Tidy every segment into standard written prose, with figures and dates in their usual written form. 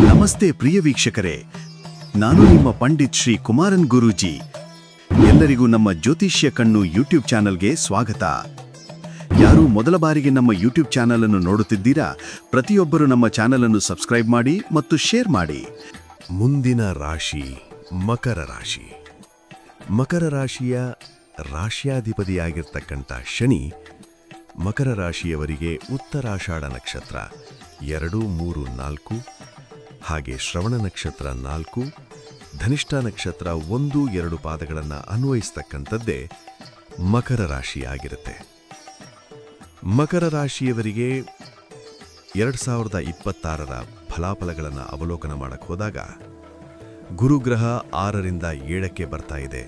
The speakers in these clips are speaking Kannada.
ನಮಸ್ತೆ ಪ್ರಿಯ ವೀಕ್ಷಕರೇ, ನಾನು ನಿಮ್ಮ ಪಂಡಿತ್ ಶ್ರೀ ಕುಮಾರನ್ ಗುರೂಜಿ. ಎಲ್ಲರಿಗೂ ನಮ್ಮ ಜ್ಯೋತಿಷ್ಯ ಕಣ್ಣು ಯೂಟ್ಯೂಬ್ ಚಾನಲ್ಗೆ ಸ್ವಾಗತ. ಯಾರು ಮೊದಲ ಬಾರಿಗೆ ನಮ್ಮ ಯೂಟ್ಯೂಬ್ ಚಾನಲ್ ಅನ್ನು ನೋಡುತ್ತಿದ್ದೀರಾ, ಪ್ರತಿಯೊಬ್ಬರು ನಮ್ಮ ಚಾನಲ್ ಅನ್ನು ಸಬ್ಸ್ಕ್ರೈಬ್ ಮಾಡಿ ಮತ್ತು ಶೇರ್ ಮಾಡಿ. ಮುಂದಿನ ರಾಶಿ ಮಕರ ರಾಶಿ. ಮಕರ ರಾಶಿಯ ರಾಶ್ಯಾಧಿಪತಿಯಾಗಿರ್ತಕ್ಕಂಥ ಶನಿ ಮಕರ ರಾಶಿಯವರಿಗೆ ಉತ್ತರಾಷಾಢ ನಕ್ಷತ್ರ 2, 3, 4, ಹಾಗೆ ಶ್ರವಣ ನಕ್ಷತ್ರ 4, ಧನಿಷ್ಠ ನಕ್ಷತ್ರ 1, 2 ಪಾದಗಳನ್ನು ಅನ್ವಯಿಸ್ತಕ್ಕಂಥದ್ದೇ ಮಕರ ರಾಶಿಯಾಗಿರುತ್ತೆ. ಮಕರ ರಾಶಿಯವರಿಗೆ 2026ರ ಫಲಾಫಲಗಳನ್ನು ಅವಲೋಕನ ಮಾಡಕ್ಕೆ ಹೋದಾಗ ಗುರುಗ್ರಹ 6ರಿಂದ 7ಕ್ಕೆ ಬರ್ತಾ ಇದೆ.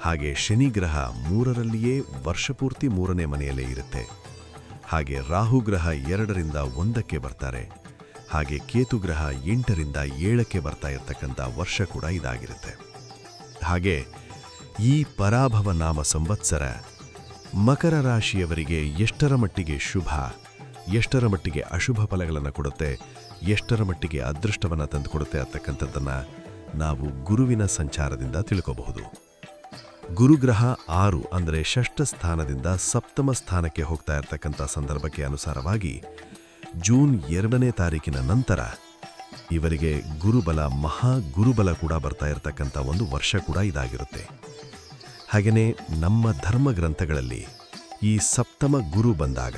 ಹಾಗೆ ಶನಿ ಗ್ರಹ 3ರಲ್ಲಿಯೇ ವರ್ಷಪೂರ್ತಿ 3ನೇ ಮನೆಯಲ್ಲೇ ಇರುತ್ತೆ. ಹಾಗೆ ರಾಹು ಗ್ರಹ 2ರಿಂದ 1ಕ್ಕೆ ಬರ್ತಾರೆ. ಹಾಗೆ ಕೇತು ಗ್ರಹ 8ರಿಂದ 7ಕ್ಕೆ ಬರ್ತಾ ಇರತಕ್ಕಂಥ ವರ್ಷ ಕೂಡ ಇದಾಗಿರುತ್ತೆ. ಹಾಗೆ ಈ ಪರಾಭವ ನಾಮ ಸಂವತ್ಸರ ಮಕರ ರಾಶಿಯವರಿಗೆ ಎಷ್ಟರ ಮಟ್ಟಿಗೆ ಶುಭ, ಎಷ್ಟರ ಮಟ್ಟಿಗೆ ಅಶುಭ ಫಲಗಳನ್ನು ಕೊಡುತ್ತೆ, ಎಷ್ಟರ ಮಟ್ಟಿಗೆ ಅದೃಷ್ಟವನ್ನು ತಂದುಕೊಡುತ್ತೆ ಅಂತಕ್ಕಂಥದ್ದನ್ನು ನಾವು ಗುರುವಿನ ಸಂಚಾರದಿಂದ ತಿಳ್ಕೋಬಹುದು. ಗುರುಗ್ರಹ 6 ಅಂದರೆ ಷಷ್ಠ ಸ್ಥಾನದಿಂದ ಸಪ್ತಮ ಸ್ಥಾನಕ್ಕೆ ಹೋಗ್ತಾ ಇರತಕ್ಕಂಥ ಸಂದರ್ಭಕ್ಕೆ ಅನುಸಾರವಾಗಿ ಜೂನ್ 2ನೇ ತಾರೀಕಿನ ನಂತರ ಇವರಿಗೆ ಗುರುಬಲ, ಮಹಾ ಗುರುಬಲ ಕೂಡ ಬರ್ತಾ ಇರತಕ್ಕಂಥ ಒಂದು ವರ್ಷ ಕೂಡ ಇದಾಗಿರುತ್ತೆ. ಹಾಗೆಯೇ ನಮ್ಮ ಧರ್ಮ ಗ್ರಂಥಗಳಲ್ಲಿ ಈ ಸಪ್ತಮ ಗುರು ಬಂದಾಗ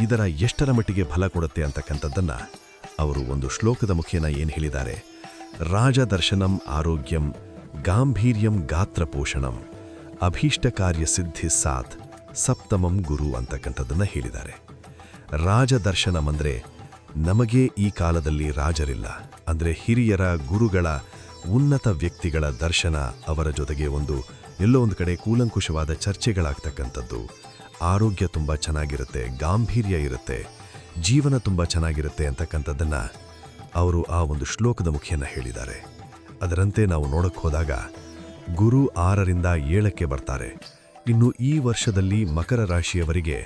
ಇದರ ಎಷ್ಟರ ಮಟ್ಟಿಗೆ ಫಲ ಕೊಡುತ್ತೆ ಅಂತಕ್ಕಂಥದ್ದನ್ನು ಅವರು ಒಂದು ಶ್ಲೋಕದ ಮುಖೇನ ಏನು ಹೇಳಿದ್ದಾರೆ, ರಾಜದರ್ಶನಂ ಆರೋಗ್ಯಂ ಗಾಂಭೀರ್ಯಂ ಗಾತ್ರಪೋಷಣಂ ಅಭೀಷ್ಟ ಕಾರ್ಯ ಸಿದ್ಧಿ ಸಾತ್ ಸಪ್ತಮಂ ಗುರು ಅಂತಕ್ಕಂಥದ್ದನ್ನು ಹೇಳಿದ್ದಾರೆ. ರಾಜದರ್ಶನಂ ಅಂದರೆ ನಮಗೆ ಈ ಕಾಲದಲ್ಲಿ ರಾಜರಿಲ್ಲ, ಅಂದರೆ ಹಿರಿಯರ ಗುರುಗಳ ಉನ್ನತ ವ್ಯಕ್ತಿಗಳ ದರ್ಶನ, ಅವರ ಜೊತೆಗೆ ಎಲ್ಲೋ ಒಂದು ಕಡೆ ಕೂಲಂಕುಷವಾದ ಚರ್ಚೆಗಳಾಗ್ತಕ್ಕಂಥದ್ದು. ಆರೋಗ್ಯ ತುಂಬ ಚೆನ್ನಾಗಿರುತ್ತೆ, ಗಾಂಭೀರ್ಯ ಇರುತ್ತೆ, ಜೀವನ ತುಂಬ ಚೆನ್ನಾಗಿರುತ್ತೆ ಅಂತಕ್ಕಂಥದ್ದನ್ನು ಅವರು ಆ ಒಂದು ಶ್ಲೋಕದ ಮುಖೇನ ಹೇಳಿದ್ದಾರೆ. ಅದರಂತೆ ನಾವು ನೋಡಕ್ಕೆ ಹೋದಾಗ ಗುರು 6ರಿಂದ 7ಕ್ಕೆ ಬರ್ತಾರೆ. ಇನ್ನು ಈ ವರ್ಷದಲ್ಲಿ ಮಕರ ರಾಶಿಯವರಿಗೆ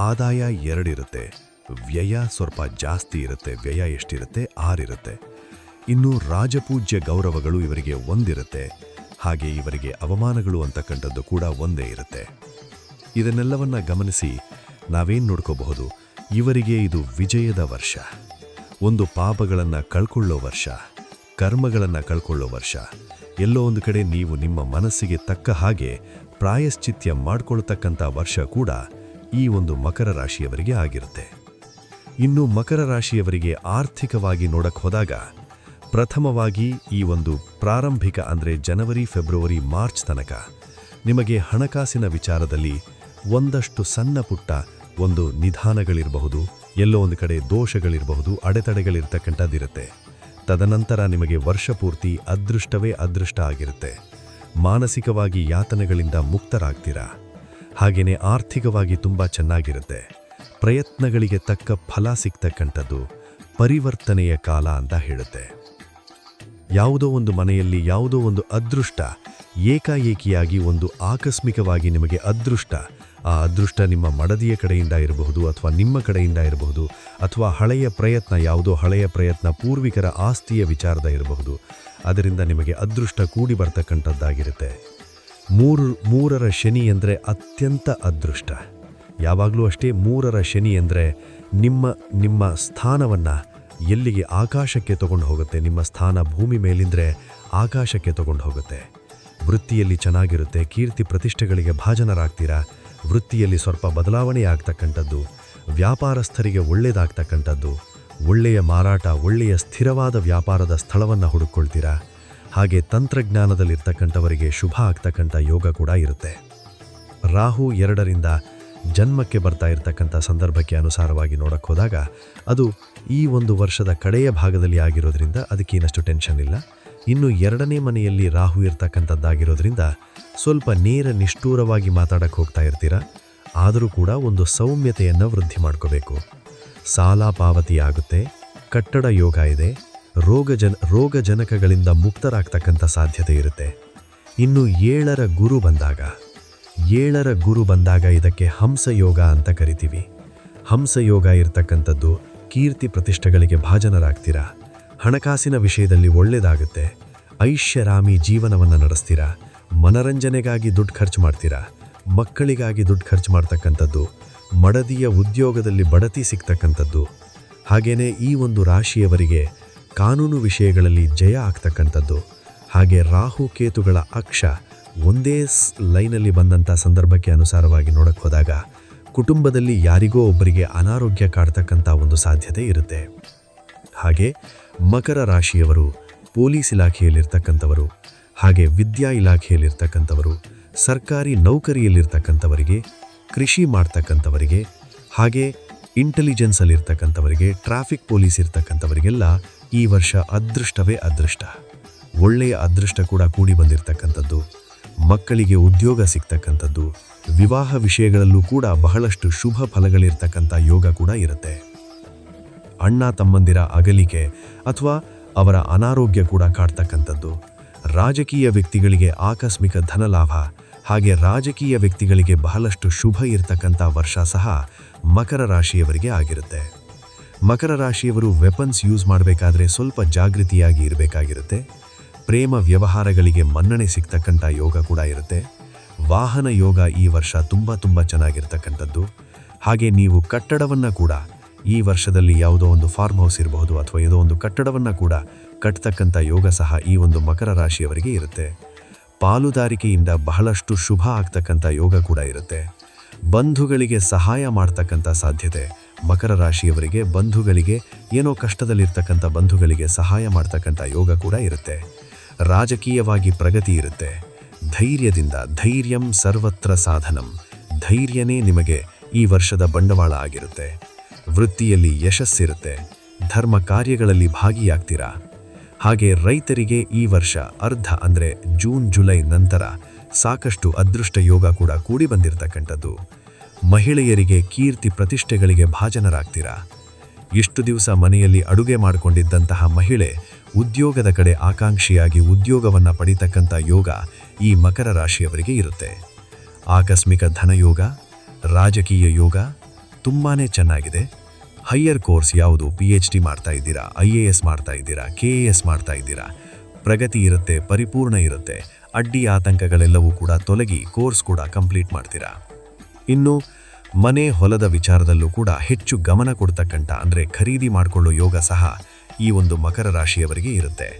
ಆದಾಯ 2 ಇರುತ್ತೆ, ವ್ಯಯ ಸ್ವಲ್ಪ ಜಾಸ್ತಿ ಇರುತ್ತೆ. ವ್ಯಯ ಎಷ್ಟಿರುತ್ತೆ? 6 ಇರುತ್ತೆ. ಇನ್ನು ರಾಜಪೂಜ್ಯ ಗೌರವಗಳು ಇವರಿಗೆ 1 ಇರುತ್ತೆ. ಹಾಗೆ ಇವರಿಗೆ ಅವಮಾನಗಳು ಅಂತಕ್ಕಂಥದ್ದು ಕೂಡ 1 ಇರುತ್ತೆ. ಇದನ್ನೆಲ್ಲವನ್ನ ಗಮನಿಸಿ ನಾವೇನು ನೋಡ್ಕೋಬಹುದು, ಇವರಿಗೆ ಇದು ವಿಜಯದ ವರ್ಷ, ಒಂದು ಪಾಪಗಳನ್ನು ಕಳ್ಕೊಳ್ಳೋ ವರ್ಷ, ಕರ್ಮಗಳನ್ನು ಕಳ್ಕೊಳ್ಳೋ ವರ್ಷ. ಎಲ್ಲೋ ಒಂದು ಕಡೆ ನೀವು ನಿಮ್ಮ ಮನಸ್ಸಿಗೆ ತಕ್ಕ ಹಾಗೆ ಪ್ರಾಯಶ್ಚಿತ್ಯ ಮಾಡಿಕೊಳ್ತಕ್ಕಂಥ ವರ್ಷ ಕೂಡ ಈ ಒಂದು ಮಕರ ರಾಶಿಯವರಿಗೆ ಆಗಿರುತ್ತೆ. ಇನ್ನು ಮಕರ ರಾಶಿಯವರಿಗೆ ಆರ್ಥಿಕವಾಗಿ ನೋಡಕ್ಕೆ ಹೋದಾಗ ಪ್ರಥಮವಾಗಿ ಈ ಒಂದು ಪ್ರಾರಂಭಿಕ ಅಂದರೆ ಜನವರಿ, ಫೆಬ್ರವರಿ, ಮಾರ್ಚ್ ತನಕ ನಿಮಗೆ ಹಣಕಾಸಿನ ವಿಚಾರದಲ್ಲಿ ಒಂದಷ್ಟು ಸಣ್ಣ ಪುಟ್ಟ ನಿಧಾನಗಳಿರಬಹುದು, ಎಲ್ಲೋ ಒಂದು ಕಡೆ ದೋಷಗಳಿರಬಹುದು, ಅಡೆತಡೆಗಳಿರ್ತಕ್ಕಂಥದ್ದಿರುತ್ತೆ. ತದನಂತರ ನಿಮಗೆ ವರ್ಷಪೂರ್ತಿ ಅದೃಷ್ಟವೇ ಅದೃಷ್ಟ ಆಗಿರುತ್ತೆ. ಮಾನಸಿಕವಾಗಿ ಯಾತನೆಗಳಿಂದ ಮುಕ್ತರಾಗ್ತೀರಾ. ಹಾಗೆಯೇ ಆರ್ಥಿಕವಾಗಿ ತುಂಬ ಚೆನ್ನಾಗಿರುತ್ತೆ. ಪ್ರಯತ್ನಗಳಿಗೆ ತಕ್ಕ ಫಲ ಸಿಗ್ತಕ್ಕಂಥದ್ದು ಪರಿವರ್ತನೆಯ ಕಾಲ ಅಂತ ಹೇಳುತ್ತೆ. ಯಾವುದೋ ಒಂದು ಮನೆಯಲ್ಲಿ ಯಾವುದೋ ಒಂದು ಅದೃಷ್ಟ ಏಕಾಏಕಿಯಾಗಿ ಆಕಸ್ಮಿಕವಾಗಿ ನಿಮಗೆ ಅದೃಷ್ಟ, ಆ ಅದೃಷ್ಟ ನಿಮ್ಮ ಮಡದಿಯ ಕಡೆಯಿಂದ ಇರಬಹುದು, ಅಥವಾ ನಿಮ್ಮ ಕಡೆಯಿಂದ ಇರಬಹುದು, ಅಥವಾ ಯಾವುದೋ ಹಳೆಯ ಪ್ರಯತ್ನ ಪೂರ್ವಿಕರ ಆಸ್ತಿಯ ವಿಚಾರದ ಇರಬಹುದು. ಅದರಿಂದ ನಿಮಗೆ ಅದೃಷ್ಟ ಕೂಡಿ ಬರ್ತಕ್ಕಂಥದ್ದಾಗಿರುತ್ತೆ. 3ರ ಶನಿ ಅಂದರೆ ಅತ್ಯಂತ ಅದೃಷ್ಟ. ಯಾವಾಗಲೂ ಅಷ್ಟೇ 3ರ ಶನಿ ಅಂದರೆ ನಿಮ್ಮ ಸ್ಥಾನವನ್ನು ಎಲ್ಲಿಗೆ ಆಕಾಶಕ್ಕೆ ತಗೊಂಡು ಹೋಗುತ್ತೆ. ನಿಮ್ಮ ಸ್ಥಾನ ಭೂಮಿ ಮೇಲಿಂದರೆ ಆಕಾಶಕ್ಕೆ ತಗೊಂಡು ಹೋಗುತ್ತೆ. ವೃತ್ತಿಯಲ್ಲಿ ಚೆನ್ನಾಗಿರುತ್ತೆ, ಕೀರ್ತಿ ಪ್ರತಿಷ್ಠೆಗಳಿಗೆ ಭಾಜನರಾಗ್ತೀರಾ. ವೃತ್ತಿಯಲ್ಲಿ ಸ್ವಲ್ಪ ಬದಲಾವಣೆ ಆಗ್ತಕ್ಕಂಥದ್ದು, ವ್ಯಾಪಾರಸ್ಥರಿಗೆ ಒಳ್ಳೆಯದಾಗ್ತಕ್ಕಂಥದ್ದು, ಒಳ್ಳೆಯ ಮಾರಾಟ, ಒಳ್ಳೆಯ ಸ್ಥಿರವಾದ ವ್ಯಾಪಾರದ ಸ್ಥಳವನ್ನು ಹುಡುಕೊಳ್ತೀರಾ. ಹಾಗೆ ತಂತ್ರಜ್ಞಾನದಲ್ಲಿರ್ತಕ್ಕಂಥವರಿಗೆ ಶುಭ ಆಗ್ತಕ್ಕಂಥ ಯೋಗ ಕೂಡ ಇರುತ್ತೆ. ರಾಹು 2ರಿಂದ ಜನ್ಮಕ್ಕೆ ಬರ್ತಾ ಇರತಕ್ಕಂಥ ಸಂದರ್ಭಕ್ಕೆ ಅನುಸಾರವಾಗಿ ನೋಡಕ್ಕೆ ಹೋದಾಗ ಅದು ಈ ಒಂದು ವರ್ಷದ ಕಡೆಯ ಭಾಗದಲ್ಲಿ ಆಗಿರೋದ್ರಿಂದ ಅದಕ್ಕೇನಷ್ಟು ಟೆನ್ಷನ್ ಇಲ್ಲ. ಇನ್ನು 2ನೇ ಮನೆಯಲ್ಲಿ ರಾಹು ಇರ್ತಕ್ಕಂಥದ್ದಾಗಿರೋದ್ರಿಂದ ಸ್ವಲ್ಪ ನೇರ ನಿಷ್ಠೂರವಾಗಿ ಮಾತಾಡಕ್ಕೆ ಹೋಗ್ತಾ ಇರ್ತೀರ. ಆದರೂ ಕೂಡ ಸೌಮ್ಯತೆಯನ್ನು ವೃದ್ಧಿ ಮಾಡ್ಕೋಬೇಕು. ಸಾಲ ಪಾವತಿ ಆಗುತ್ತೆ, ಕಟ್ಟಡ ಯೋಗ ಇದೆ, ರೋಗಜನಕಗಳಿಂದ ಮುಕ್ತರಾಗ್ತಕ್ಕಂಥ ಸಾಧ್ಯತೆ ಇರುತ್ತೆ. ಇನ್ನು 7ರ ಗುರು ಬಂದಾಗ ಇದಕ್ಕೆ ಹಂಸಯೋಗ ಅಂತ ಕರಿತೀವಿ. ಹಂಸಯೋಗ ಇರ್ತಕ್ಕಂಥದ್ದು ಕೀರ್ತಿ ಪ್ರತಿಷ್ಠೆಗಳಿಗೆ ಭಾಜನರಾಗ್ತೀರಾ. ಹಣಕಾಸಿನ ವಿಷಯದಲ್ಲಿ ಒಳ್ಳೆಯದಾಗುತ್ತೆ. ಐಷಾರಾಮಿ ಜೀವನವನ್ನು ನಡೆಸ್ತೀರಾ. ಮನರಂಜನೆಗಾಗಿ ದುಡ್ಡು ಖರ್ಚು ಮಾಡ್ತೀರಾ. ಮಕ್ಕಳಿಗಾಗಿ ದುಡ್ಡು ಖರ್ಚು ಮಾಡ್ತಕ್ಕಂಥದ್ದು, ಮಡದಿಯ ಉದ್ಯೋಗದಲ್ಲಿ ಬಡತಿ ಸಿಗ್ತಕ್ಕಂಥದ್ದು. ಹಾಗೆಯೇ ಈ ಒಂದು ರಾಶಿಯವರಿಗೆ ಕಾನೂನು ವಿಷಯಗಳಲ್ಲಿ ಜಯ ಆಗ್ತಕ್ಕಂಥದ್ದು. ಹಾಗೆ ರಾಹು ಕೇತುಗಳ ಅಕ್ಷ ಒಂದೇ ಲೈನಲ್ಲಿ ಬಂದಂಥ ಸಂದರ್ಭಕ್ಕೆ ಅನುಸಾರವಾಗಿ ನೋಡಕ್ಕೆ ಹೋದಾಗ ಕುಟುಂಬದಲ್ಲಿ ಯಾರಿಗೋ ಒಬ್ಬರಿಗೆ ಅನಾರೋಗ್ಯ ಕಾಡ್ತಕ್ಕಂಥ ಒಂದು ಸಾಧ್ಯತೆ ಇರುತ್ತೆ. ಹಾಗೆ ಮಕರ ರಾಶಿಯವರು ಪೊಲೀಸ್ ಇಲಾಖೆಯಲ್ಲಿರ್ತಕ್ಕಂಥವರು, ಹಾಗೆ ವಿದ್ಯಾ ಇಲಾಖೆಯಲ್ಲಿರ್ತಕ್ಕಂಥವರು, ಸರ್ಕಾರಿ ನೌಕರಿಯಲ್ಲಿರ್ತಕ್ಕಂಥವರಿಗೆ, ಕೃಷಿ ಮಾಡ್ತಕ್ಕಂಥವರಿಗೆ, ಹಾಗೆ ಇಂಟೆಲಿಜೆನ್ಸಲ್ಲಿರ್ತಕ್ಕಂಥವರಿಗೆ, ಟ್ರಾಫಿಕ್ ಪೊಲೀಸ್ ಇರ್ತಕ್ಕಂಥವರಿಗೆಲ್ಲ ಈ ವರ್ಷ ಅದೃಷ್ಟವೇ ಅದೃಷ್ಟ. ಒಳ್ಳೆಯ ಅದೃಷ್ಟ ಕೂಡ ಕೂಡಿ ಬಂದಿರತಕ್ಕಂಥದ್ದು. ಮಕ್ಕಳಿಗೆ ಉದ್ಯೋಗ ಸಿಗ್ತಕ್ಕಂಥದ್ದು, ವಿವಾಹ ವಿಷಯಗಳಲ್ಲೂ ಕೂಡ ಬಹಳಷ್ಟು ಶುಭ ಫಲಗಳಿರ್ತಕ್ಕಂಥ ಯೋಗ ಕೂಡ ಇರುತ್ತೆ. ಅಣ್ಣ ತಮ್ಮಂದಿರ ಅಗಲಿಕೆ ಅಥವಾ ಅವರ ಅನಾರೋಗ್ಯ ಕೂಡ ಕಾಡ್ತಕ್ಕಂಥದ್ದು. ರಾಜಕೀಯ ವ್ಯಕ್ತಿಗಳಿಗೆ ಆಕಸ್ಮಿಕ ಧನಲಾಭ, ಹಾಗೆ ರಾಜಕೀಯ ವ್ಯಕ್ತಿಗಳಿಗೆ ಬಹಳಷ್ಟು ಶುಭ ಇರತಕ್ಕಂಥ ವರ್ಷ ಸಹ ಮಕರ ರಾಶಿಯವರಿಗೆ ಆಗಿರುತ್ತೆ. ಮಕರ ರಾಶಿಯವರು ವೆಪನ್ಸ್ ಯೂಸ್ ಮಾಡಬೇಕಾದ್ರೆ ಸ್ವಲ್ಪ ಜಾಗೃತಿಯಾಗಿ ಇರಬೇಕಾಗಿರುತ್ತೆ. ಪ್ರೇಮ ವ್ಯವಹಾರಗಳಿಗೆ ಮನ್ನಣೆ ಸಿಗ್ತಕ್ಕಂಥ ಯೋಗ ಕೂಡ ಇರುತ್ತೆ. ವಾಹನ ಯೋಗ ಈ ವರ್ಷ ತುಂಬ ಚೆನ್ನಾಗಿರ್ತಕ್ಕಂಥದ್ದು. ಹಾಗೆ ನೀವು ಕಟ್ಟಡವನ್ನು ಕೂಡ ಈ ವರ್ಷದಲ್ಲಿ ಯಾವುದೋ ಒಂದು ಫಾರ್ಮ್ ಹೌಸ್ ಇರಬಹುದು ಅಥವಾ ಯಾವುದೋ ಒಂದು ಕಟ್ಟಡವನ್ನು ಕೂಡ ಕಟ್ತಕ್ಕಂಥ ಯೋಗ ಸಹ ಈ ಒಂದು ಮಕರ ರಾಶಿಯವರಿಗೆ ಇರುತ್ತೆ. ಪಾಲುದಾರಿಕೆಯಿಂದ ಬಹಳಷ್ಟು ಶುಭ ಆಗ್ತಕ್ಕಂಥ ಯೋಗ ಕೂಡ ಇರುತ್ತೆ. ಬಂಧುಗಳಿಗೆ ಸಹಾಯ ಮಾಡ್ತಕ್ಕಂಥ ಸಾಧ್ಯತೆ ಮಕರ ರಾಶಿಯವರಿಗೆ, ಬಂಧುಗಳಿಗೆ ಏನೋ ಕಷ್ಟದಲ್ಲಿರ್ತಕ್ಕಂಥ ಬಂಧುಗಳಿಗೆ ಸಹಾಯ ಮಾಡ್ತಕ್ಕಂಥ ಯೋಗ ಕೂಡ ಇರುತ್ತೆ. ರಾಜಕೀಯವಾಗಿ ಪ್ರಗತಿ ಇರುತ್ತೆ. ಧೈರ್ಯದಿಂದ, ಧೈರ್ಯಂ ಸರ್ವತ್ರ ಸಾಧನಂ, ಧೈರ್ಯನೇ ನಿಮಗೆ ಈ ವರ್ಷದ ಬಂಡವಾಳ ಆಗಿರುತ್ತೆ. ವೃತ್ತಿಯಲ್ಲಿ ಯಶಸ್ಸಿರುತ್ತೆ. ಧರ್ಮ ಕಾರ್ಯಗಳಲ್ಲಿ ಭಾಗಿಯಾಗ್ತೀರಾ. ಹಾಗೆ ರೈತರಿಗೆ ಈ ವರ್ಷ ಅರ್ಧ ಅಂದರೆ ಜೂನ್ ಜುಲೈ ನಂತರ ಸಾಕಷ್ಟು ಅದೃಷ್ಟ ಯೋಗ ಕೂಡ ಕೂಡಿ ಬಂದಿರತಕ್ಕಂಥದ್ದು. ಮಹಿಳೆಯರಿಗೆ ಕೀರ್ತಿ ಪ್ರತಿಷ್ಠೆಗಳಿಗೆ ಭಾಜನರಾಗ್ತೀರಾ. ಇಷ್ಟು ದಿವಸ ಮನೆಯಲ್ಲಿ ಅಡುಗೆ ಮಾಡಿಕೊಂಡಿದ್ದಂತಹ ಮಹಿಳೆ ಉದ್ಯೋಗದ ಕಡೆ ಆಕಾಂಕ್ಷಿಯಾಗಿ ಉದ್ಯೋಗವನ್ನು ಪಡಿತಕ್ಕಂಥ ಯೋಗ ಈ ಮಕರ ರಾಶಿಯವರಿಗೆ ಇರುತ್ತೆ. ಆಕಸ್ಮಿಕ ಧನಯೋಗ, ರಾಜಕೀಯ ಯೋಗ ತುಂಬಾ ಚೆನ್ನಾಗಿದೆ. ಹೈಯರ್ ಕೋರ್ಸ್ ಯಾವುದು, PhD ಮಾಡ್ತಾ ಇದ್ದೀರಾ, IAS ಮಾಡ್ತಾ ಇದ್ದೀರಾ, KAS ಮಾಡ್ತಾ ಇದ್ದೀರಾ, ಪ್ರಗತಿ ಇರುತ್ತೆ, ಪರಿಪೂರ್ಣ ಇರುತ್ತೆ. ಅಡ್ಡಿ ಆತಂಕಗಳೆಲ್ಲವೂ ಕೂಡ ತೊಲಗಿ ಕೋರ್ಸ್ ಕೂಡ ಕಂಪ್ಲೀಟ್ ಮಾಡ್ತೀರಾ. ಇನ್ನು ಮನೆ ಹೊಲದ ವಿಚಾರದಲ್ಲೂ ಕೂಡ ಹೆಚ್ಚು ಗಮನ ಕೊಡ್ತಕ್ಕಂಥ ಅಂದರೆ ಖರೀದಿ ಮಾಡಿಕೊಳ್ಳೋ ಯೋಗ ಸಹ ಈ ಒಂದು ಮಕರ ರಾಶಿಯವರಿಗೆ ಇರುತ್ತೆ.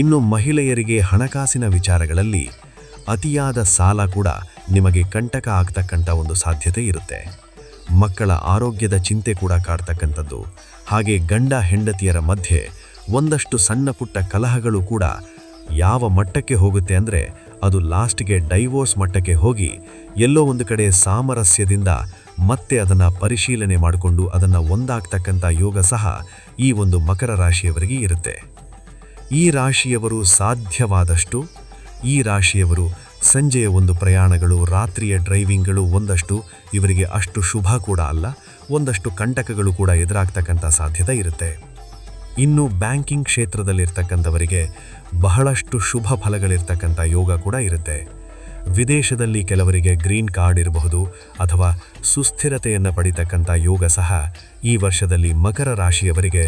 ಇನ್ನು ಮಹಿಳೆಯರಿಗೆ ಹಣಕಾಸಿನ ವಿಚಾರಗಳಲ್ಲಿ ಅತಿಯಾದ ಸಾಲ ಕೂಡ ನಿಮಗೆ ಕಂಟಕ ಆಗ್ತಕ್ಕಂಥ ಒಂದು ಸಾಧ್ಯತೆ ಇರುತ್ತೆ. ಮಕ್ಕಳ ಆರೋಗ್ಯದ ಚಿಂತೆ ಕೂಡ ಕಾಡ್ತಕ್ಕಂಥದ್ದು. ಹಾಗೆ ಗಂಡ ಹೆಂಡತಿಯರ ಮಧ್ಯೆ ಒಂದಷ್ಟು ಸಣ್ಣ ಪುಟ್ಟ ಕಲಹಗಳು ಕೂಡ ಯಾವ ಮಟ್ಟಕ್ಕೆ ಹೋಗುತ್ತೆ ಅಂದರೆ ಅದು ಲಾಸ್ಟ್ಗೆ ಡೈವೋರ್ಸ್ ಮಟ್ಟಕ್ಕೆ ಹೋಗಿ ಎಲ್ಲೋ ಒಂದು ಕಡೆ ಸಾಮರಸ್ಯದಿಂದ ಮತ್ತೆ ಅದನ್ನು ಪರಿಶೀಲನೆ ಮಾಡಿಕೊಂಡು ಅದನ್ನು ಒಂದಾಗ್ತಕ್ಕಂಥ ಯೋಗ ಸಹ ಈ ಒಂದು ಮಕರ ರಾಶಿಯವರಿಗೆ ಇರುತ್ತೆ. ಈ ರಾಶಿಯವರು ಸಾಧ್ಯವಾದಷ್ಟು ಈ ರಾಶಿಯವರು ಸಂಜೆಯ ಒಂದು ಪ್ರಯಾಣಗಳು, ರಾತ್ರಿಯ ಡ್ರೈವಿಂಗ್ಗಳು ಒಂದಷ್ಟು ಇವರಿಗೆ ಅಷ್ಟು ಶುಭ ಕೂಡ ಅಲ್ಲ, ಒಂದಷ್ಟು ಕಂಟಕಗಳು ಕೂಡ ಎದುರಾಗ್ತಕ್ಕಂಥ ಸಾಧ್ಯತೆ ಇರುತ್ತೆ. ಇನ್ನು ಬ್ಯಾಂಕಿಂಗ್ ಕ್ಷೇತ್ರದಲ್ಲಿರ್ತಕ್ಕಂಥವರಿಗೆ ಬಹಳಷ್ಟು ಶುಭ ಫಲಗಳಿರ್ತಕ್ಕಂಥ ಯೋಗ ಕೂಡ ಇರುತ್ತೆ. ವಿದೇಶದಲ್ಲಿ ಕೆಲವರಿಗೆ ಗ್ರೀನ್ ಕಾರ್ಡ್ ಇರಬಹುದು ಅಥವಾ ಸುಸ್ಥಿರತೆಯನ್ನು ಪಡಿತಕ್ಕಂಥ ಯೋಗ ಸಹ ಈ ವರ್ಷದಲ್ಲಿ ಮಕರ ರಾಶಿಯವರಿಗೆ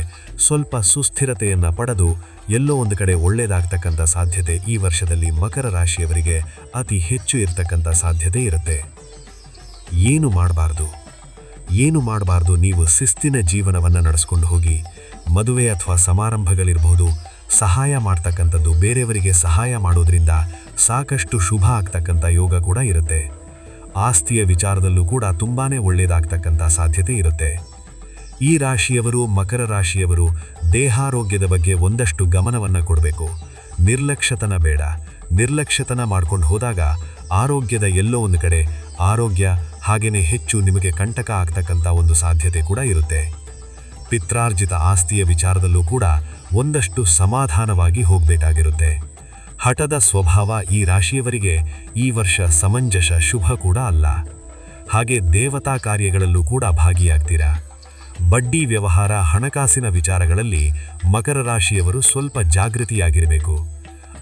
ಸ್ವಲ್ಪ ಸುಸ್ಥಿರತೆಯನ್ನು ಪಡೆದು ಎಲ್ಲೋ ಒಂದು ಕಡೆ ಒಳ್ಳೆಯದಾಗ್ತಕ್ಕಂಥ ಸಾಧ್ಯತೆ ಈ ವರ್ಷದಲ್ಲಿ ಮಕರ ರಾಶಿಯವರಿಗೆ ಅತಿ ಹೆಚ್ಚು ಇರತಕ್ಕಂಥ ಸಾಧ್ಯತೆ ಇರುತ್ತೆ. ಏನು ಮಾಡಬಾರ್ದು, ನೀವು ಶಿಸ್ತಿನ ಜೀವನವನ್ನು ನಡೆಸ್ಕೊಂಡು ಹೋಗಿ. ಮದುವೆ ಅಥವಾ ಸಮಾರಂಭಗಳಿರಬಹುದು, ಸಹಾಯ ಮಾಡ್ತಕ್ಕಂಥದ್ದು, ಬೇರೆಯವರಿಗೆ ಸಹಾಯ ಮಾಡೋದ್ರಿಂದ ಸಾಕಷ್ಟು ಶುಭ ಆಗ್ತಕ್ಕಂಥ ಯೋಗ ಕೂಡ ಇರುತ್ತೆ. ಆಸ್ತಿಯ ವಿಚಾರದಲ್ಲೂ ಕೂಡ ತುಂಬಾ ಒಳ್ಳೆಯದಾಗ್ತಕ್ಕಂಥ ಸಾಧ್ಯತೆ ಇರುತ್ತೆ. ಈ ರಾಶಿಯವರು, ಮಕರ ರಾಶಿಯವರು ದೇಹಾರೋಗ್ಯದ ಬಗ್ಗೆ ಒಂದಷ್ಟು ಗಮನವನ್ನು ಕೊಡಬೇಕು. ನಿರ್ಲಕ್ಷ್ಯತನ ಬೇಡ. ನಿರ್ಲಕ್ಷ್ಯತನ ಮಾಡ್ಕೊಂಡು ಹೋದಾಗ ಆರೋಗ್ಯದ ಎಲ್ಲೋ ಒಂದು ಕಡೆ ಆರೋಗ್ಯ ಹಾಗೇನೆ ಹೆಚ್ಚು ನಿಮಗೆ ಕಂಟಕ ಆಗ್ತಕ್ಕಂಥ ಒಂದು ಸಾಧ್ಯತೆ ಕೂಡ ಇರುತ್ತೆ. ಪಿತ್ರಾರ್ಜಿತ ಆಸ್ತಿಯ ವಿಚಾರದಲ್ಲೂ ಕೂಡ ಒಂದಷ್ಟು ಸಮಾಧಾನವಾಗಿ ಹೋಗಬೇಕಾಗಿರುತ್ತೆ. ಹಠದ ಸ್ವಭಾವ ಈ ರಾಶಿಯವರಿಗೆ ಈ ವರ್ಷ ಸಮಂಜಸ ಶುಭ ಕೂಡ ಅಲ್ಲ. ಹಾಗೆ ದೇವತಾ ಕಾರ್ಯಗಳಲ್ಲೂ ಕೂಡ ಭಾಗಿಯಾಗ್ತೀರಾ. ಬಡ್ಡಿ ವ್ಯವಹಾರ, ಹಣಕಾಸಿನ ವಿಚಾರಗಳಲ್ಲಿ ಮಕರ ರಾಶಿಯವರು ಸ್ವಲ್ಪ ಜಾಗೃತಿಯಾಗಿರಬೇಕು.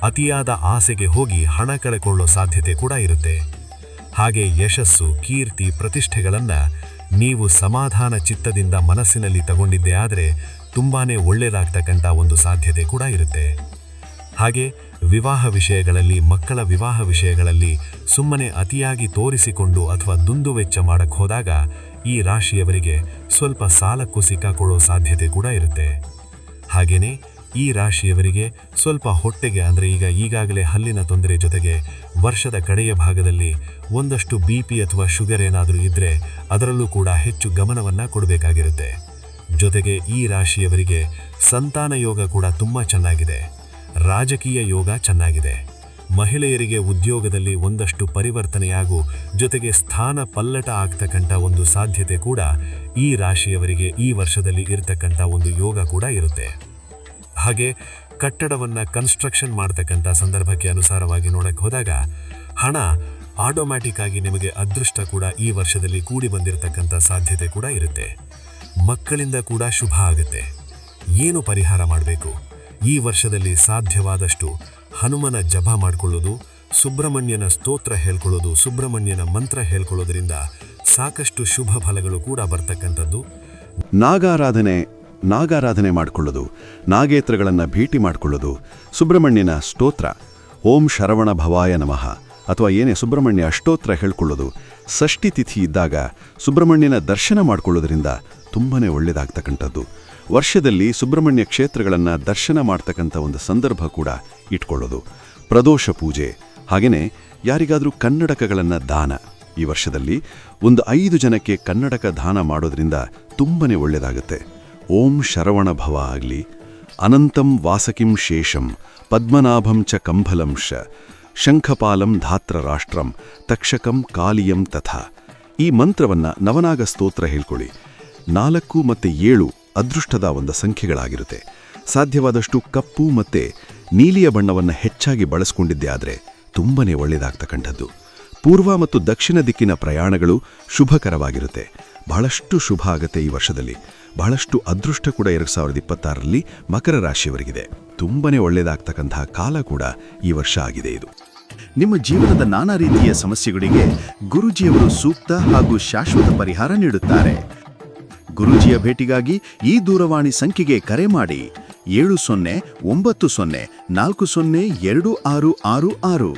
ಅತಿಯಾದ ಆಸೆಗೆ ಹೋಗಿ ಹಣ ಕಳೆಕೊಳ್ಳೋ ಸಾಧ್ಯತೆ ಕೂಡ ಇರುತ್ತೆ. ಹಾಗೆ ಯಶಸ್ಸು, ಕೀರ್ತಿ, ಪ್ರತಿಷ್ಠೆಗಳನ್ನು ನೀವು ಸಮಾಧಾನ ಚಿತ್ತದಿಂದ ಮನಸ್ಸಿನಲ್ಲಿ ತಗೊಂಡಿದ್ದೇ ಆದರೆ ತುಂಬಾನೇ ಒಳ್ಳೆಯದಾಗ್ತಕ್ಕಂಥ ಒಂದು ಸಾಧ್ಯತೆ ಕೂಡ ಇರುತ್ತೆ. ಹಾಗೆ ವಿವಾಹ ವಿಷಯಗಳಲ್ಲಿ, ಮಕ್ಕಳ ವಿವಾಹ ವಿಷಯಗಳಲ್ಲಿ ಸುಮ್ಮನೆ ಅತಿಯಾಗಿ ತೋರಿಸಿಕೊಂಡು ಅಥವಾ ದುಂದುವೆಚ್ಚ ಮಾಡಕ್ಕೆ ಹೋದಾಗ ಈ ರಾಶಿಯವರಿಗೆ ಸ್ವಲ್ಪ ಸಾಲಕ್ಕೂ ಸಿಕ್ಕಾಕೊಳ್ಳೋ ಸಾಧ್ಯತೆ ಕೂಡ ಇರುತ್ತೆ. ಹಾಗೇನೇ ಈ ರಾಶಿಯವರಿಗೆ ಸ್ವಲ್ಪ ಹೊಟ್ಟೆಗೆ ಅಂದರೆ ಈಗಾಗಲೇ ಹಲ್ಲಿನ ತೊಂದರೆ ಜೊತೆಗೆ ವರ್ಷದ ಕಡೆಯ ಭಾಗದಲ್ಲಿ ಒಂದಷ್ಟು BP ಅಥವಾ ಶುಗರ್ ಏನಾದರೂ ಇದ್ದರೆ ಅದರಲ್ಲೂ ಕೂಡ ಹೆಚ್ಚು ಗಮನವನ್ನು ಕೊಡಬೇಕಾಗಿರುತ್ತೆ. ಜೊತೆಗೆ ಈ ರಾಶಿಯವರಿಗೆ ಸಂತಾನ ಯೋಗ ಕೂಡ ತುಂಬ ಚೆನ್ನಾಗಿದೆ. ರಾಜಕೀಯ ಯೋಗ ಚೆನ್ನಾಗಿದೆ. ಮಹಿಳೆಯರಿಗೆ ಉದ್ಯೋಗದಲ್ಲಿ ಒಂದಷ್ಟು ಪರಿವರ್ತನೆಯಾಗೂ ಜೊತೆಗೆ ಸ್ಥಾನ ಪಲ್ಲಟ ಆಗ್ತಕ್ಕಂಥ ಒಂದು ಸಾಧ್ಯತೆ ಕೂಡ ಈ ರಾಶಿಯವರಿಗೆ ಈ ವರ್ಷದಲ್ಲಿ ಇರತಕ್ಕಂಥ ಒಂದು ಯೋಗ ಕೂಡ ಇರುತ್ತೆ. ಹಾಗೆ ಕಟ್ಟಡವನ್ನು ಕನ್ಸ್ಟ್ರಕ್ಷನ್ ಮಾಡ್ತಕ್ಕಂಥ ಸಂದರ್ಭಕ್ಕೆ ಅನುಸಾರವಾಗಿ ನೋಡಕ್ಕೆ ಹೋದಾಗ ಹಣ ಆಟೋಮ್ಯಾಟಿಕ್ ಆಗಿ ನಿಮಗೆ ಅದೃಷ್ಟ ಕೂಡ ಈ ವರ್ಷದಲ್ಲಿ ಕೂಡಿ ಬಂದಿರತಕ್ಕಂಥ ಸಾಧ್ಯತೆ ಕೂಡ ಇರುತ್ತೆ. ಮಕ್ಕಳಿಂದ ಕೂಡ ಶುಭ ಆಗುತ್ತೆ. ಏನು ಪರಿಹಾರ ಮಾಡಬೇಕು? ಈ ವರ್ಷದಲ್ಲಿ ಸಾಧ್ಯವಾದಷ್ಟು ಹನುಮನ ಜಪ ಮಾಡಿಕೊಳ್ಳೋದು, ಸುಬ್ರಹ್ಮಣ್ಯನ ಸ್ತೋತ್ರ ಹೇಳ್ಕೊಳ್ಳೋದು, ಸುಬ್ರಹ್ಮಣ್ಯನ ಮಂತ್ರ ಹೇಳ್ಕೊಳ್ಳೋದ್ರಿಂದ ಸಾಕಷ್ಟು ಶುಭ ಫಲಗಳು ಕೂಡ ಬರ್ತಕ್ಕಂಥದ್ದು. ನಾಗಾರಾಧನೆ ಮಾಡಿಕೊಳ್ಳೋದು, ನಾಗೇತ್ರಗಳನ್ನು ಭೇಟಿ ಮಾಡಿಕೊಳ್ಳೋದು, ಸುಬ್ರಹ್ಮಣ್ಯನ ಸ್ತೋತ್ರ ಓಂ ಶರವಣ ಭವಾಯ ನಮಃ ಅಥವಾ ಏನೇ ಸುಬ್ರಹ್ಮಣ್ಯ ಅಷ್ಟೋತ್ರ ಹೇಳ್ಕೊಳ್ಳೋದು, ಷಷ್ಠಿ ತಿಥಿ ಇದ್ದಾಗ ಸುಬ್ರಹ್ಮಣ್ಯನ ದರ್ಶನ ಮಾಡಿಕೊಳ್ಳೋದ್ರಿಂದ ತುಂಬನೇ ಒಳ್ಳೆಯದಾಗ್ತಕ್ಕಂಥದ್ದು. ವರ್ಷದಲ್ಲಿ ಸುಬ್ರಹ್ಮಣ್ಯ ಕ್ಷೇತ್ರಗಳನ್ನು ದರ್ಶನ ಮಾಡ್ತಕ್ಕಂಥ ಒಂದು ಸಂದರ್ಭ ಕೂಡ ಇಟ್ಕೊಳ್ಳೋದು, ಪ್ರದೋಷ ಪೂಜೆ, ಹಾಗೆಯೇ ಯಾರಿಗಾದರೂ ಕನ್ನಡಕಗಳನ್ನು ದಾನ. ಈ ವರ್ಷದಲ್ಲಿ ಒಂದು 5 ಜನಕ್ಕೆ ಕನ್ನಡಕ ದಾನ ಮಾಡೋದ್ರಿಂದ ತುಂಬನೇ ಒಳ್ಳೆಯದಾಗುತ್ತೆ. ಓಂ ಶರವಣ ಭವ ಆಗಲಿ, ಅನಂತಂ ವಾಸಕಿಂ ಶೇಷಂ ಪದ್ಮನಾಭಂ ಚ ಕಂಭಲಂಶ ಶಂಖಪಾಲಂ ಧಾತ್ರ ರಾಷ್ಟ್ರಂ ತಕ್ಷಕಂ ಕಾಲಿಯಂ ತಥಾ. ಈ ಮಂತ್ರವನ್ನು ನವನಾಗ ಸ್ತೋತ್ರ ಹೇಳ್ಕೊಳ್ಳಿ. 4 ಮತ್ತು 7 ಅದೃಷ್ಟದ ಒಂದು ಸಂಖ್ಯೆಗಳಾಗಿರುತ್ತೆ. ಸಾಧ್ಯವಾದಷ್ಟು ಕಪ್ಪು ಮತ್ತು ನೀಲಿಯ ಬಣ್ಣವನ್ನು ಹೆಚ್ಚಾಗಿ ಬಳಸ್ಕೊಂಡಿದ್ದೇ ಆದರೆ ತುಂಬನೇ ಒಳ್ಳೆಯದಾಗ್ತಕ್ಕಂಥದ್ದು. ಪೂರ್ವ ಮತ್ತು ದಕ್ಷಿಣ ದಿಕ್ಕಿನ ಪ್ರಯಾಣಗಳು ಶುಭಕರವಾಗಿರುತ್ತೆ. ಬಹಳಷ್ಟು ಶುಭ ಆಗುತ್ತೆ ಈ ವರ್ಷದಲ್ಲಿ. ಬಹಳಷ್ಟು ಅದೃಷ್ಟ ಕೂಡ 2026ರಲ್ಲಿ ಮಕರ ರಾಶಿಯವರಿಗಿದೆ. ತುಂಬನೇ ಒಳ್ಳೆಯದಾಗ್ತಕ್ಕಂತಹ ಕಾಲ ಕೂಡ ಈ ವರ್ಷ ಆಗಿದೆ ಇದು. ನಿಮ್ಮ ಜೀವನದ ನಾನಾ ರೀತಿಯ ಸಮಸ್ಯೆಗಳಿಗೆ ಗುರೂಜಿಯವರು ಸೂಕ್ತ ಹಾಗೂ ಶಾಶ್ವತ ಪರಿಹಾರ ನೀಡುತ್ತಾರೆ. ಗುರೂಜಿಯ ಭೇಟಿಗಾಗಿ ಈ ದೂರವಾಣಿ ಸಂಖ್ಯೆಗೆ ಕರೆ ಮಾಡಿ 7090402666.